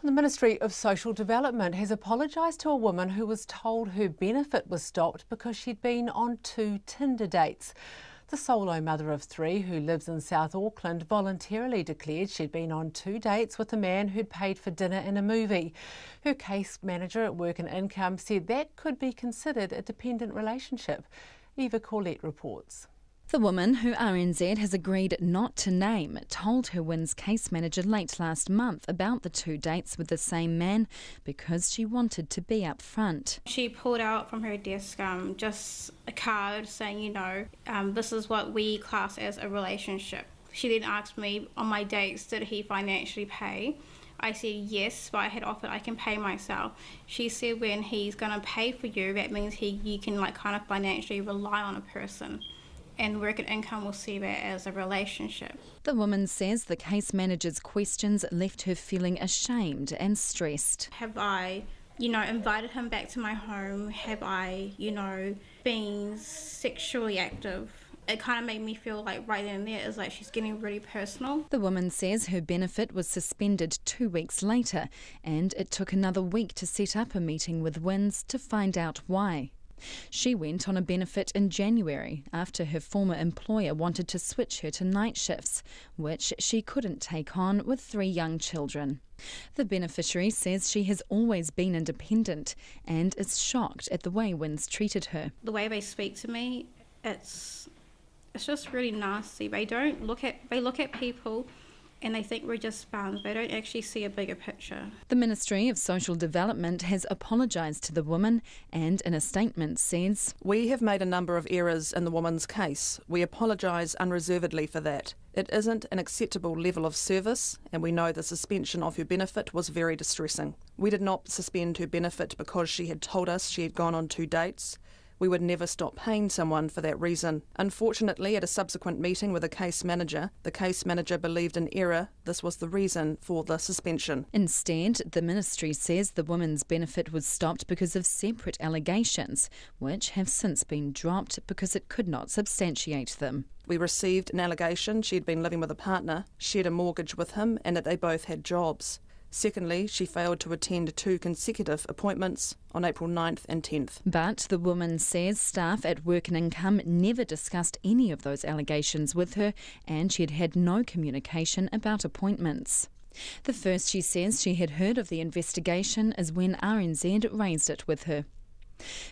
The Ministry of Social Development has apologised to a woman who was told her benefit was stopped because she'd been on 2 Tinder dates. The solo mother of 3 who lives in South Auckland voluntarily declared she'd been on 2 dates with a man who'd paid for dinner and a movie. Her case manager at Work and Income said that could be considered a dependent relationship. Eva Corlett reports. The woman, who RNZ has agreed not to name, told her WIN's case manager late last month about the 2 dates with the same man because she wanted to be upfront. She pulled out from her desk just a card saying, this is what we class as a relationship. She then asked me on my dates, did he financially pay? I said yes, but I had offered I can pay myself. She said when he's going to pay for you, that means you can kind of financially rely on a person. And Work and Income will see that as a relationship. The woman says the case manager's questions left her feeling ashamed and stressed. Have I, invited him back to my home? Have I, been sexually active? It kind of made me feel like right then and there is like she's getting really personal. The woman says her benefit was suspended 2 weeks later, and it took another week to set up a meeting with WINs to find out why. She went on a benefit in January after her former employer wanted to switch her to night shifts, which she couldn't take on with 3 young children. The beneficiary says she has always been independent and is shocked at the way WINs treated her. The way they speak to me, it's just really nasty. They look at people and they think we're just sponge. They don't actually see a bigger picture. The Ministry of Social Development has apologised to the woman and in a statement says, "We have made a number of errors in the woman's case. We apologise unreservedly for that. It isn't an acceptable level of service, and we know the suspension of her benefit was very distressing. We did not suspend her benefit because she had told us she had gone on 2 dates. We would never stop paying someone for that reason. Unfortunately, at a subsequent meeting with the case manager believed in error this was the reason for the suspension." Instead, the ministry says the woman's benefit was stopped because of separate allegations, which have since been dropped because it could not substantiate them. We received an allegation she had been living with a partner, shared a mortgage with him, and that they both had jobs. Secondly, she failed to attend 2 consecutive appointments on April 9th and 10th. But the woman says staff at Work and Income never discussed any of those allegations with her, and she had had no communication about appointments. The first she says she had heard of the investigation is when RNZ raised it with her.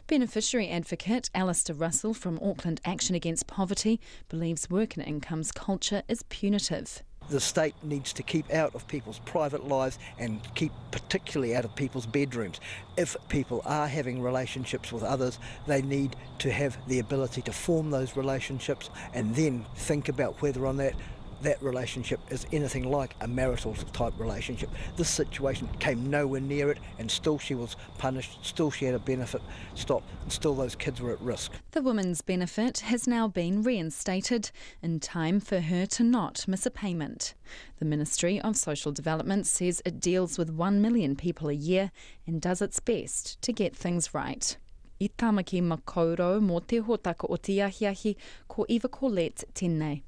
Beneficiary advocate Alistair Russell from Auckland Action Against Poverty believes Work and Income's culture is punitive. The state needs to keep out of people's private lives and keep particularly out of people's bedrooms. If people are having relationships with others, they need to have the ability to form those relationships and then think about whether on that relationship is anything like a marital type relationship. This situation came nowhere near it, and still she was punished, still she had a benefit stopped, and still those kids were at risk. The woman's benefit has now been reinstated in time for her to not miss a payment. The Ministry of Social Development says it deals with 1 million people a year and does its best to get things right. I tamaki makaurau mō te hōtaka o te ahiahi, ko Eva Corlett, tēnei.